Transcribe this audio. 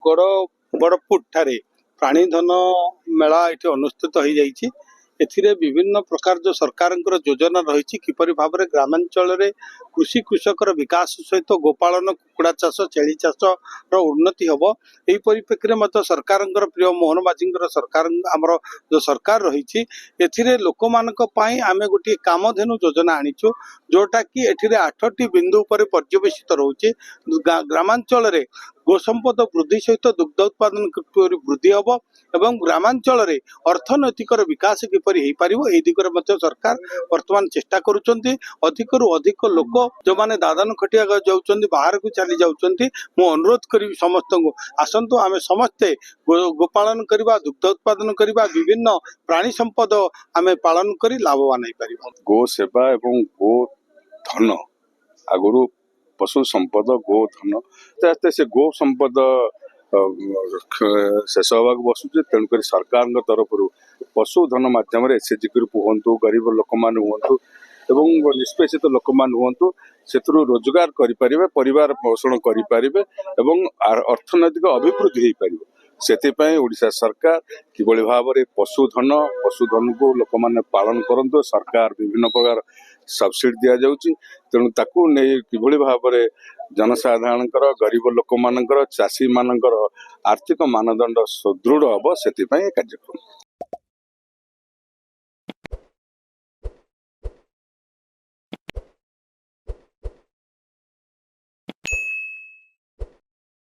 गड़ बड़पुट ठारे प्राणीधन मेला ये अनुष्ठित हो जाइए। एथिरे विभिन्न प्रकार जो सरकार योजना रही किपरि भाव में ग्रामांचल कृषि कृषकर विकास सहित गोपालन कुकुड़ा चाष छेली चाष उन्नति हम यही परिप्रेक्षी में सरकार प्रिय मोहन माझी सरकार आमर जो सरकार रही एथिरे लोक मानी आम गोटे कामधेनु योजना आनीचु जोटा कि एठिरे 8टी बिंदु पर पर्यवेसित रोचे। ग्रामांचल गोसंपद वृद्धि सहित दुग्ध उत्पादन किपरि वृद्धि हम एवं ग्रामांचल अर्थनैतिक विकास किपरि हो पार यह दिगरे सरकार वर्तमान चेष्टा करुँच। अधिक रु अधिक लोक जो मैंने दादन खटिया जाऊँच बाहर को चली जाऊँच मु अनुरोध करी समस्त को आसतु आम समस्ते गोपालन करवा दुग्ध उत्पादन करवा विभिन्न प्राणी संपद आम पालन कर लाभवान हो पार। गो सेवा एवं गो धन आगुरी पशु संपद गो धन आस्ते आस्ते से गो संपद शेष होगा बसुचे तेणुक सरकार तरफ पशु धन मध्यम एसएचजी ग्रुप हूँ गरीब लोक मैंने हूँ एवं निष्पेषित लोक मैंने हूँ से रोजगार करें परिवार पोषण करें एवं अर्थनैतिक अभिवृद्धि हो पार से ओडिशा सरकार किभली भाव में पशुधन को लोक मैंने पालन करते सरकार विभिन्न प्रकार सब्सिडी दि जाऊँगी तेणु ताकू नहीं किभली भाव में जनसाधारण गरीब लोक मानकर चाषी मानकर आर्थिक मानदंड सुदृढ़ हम से कार्यक्रम।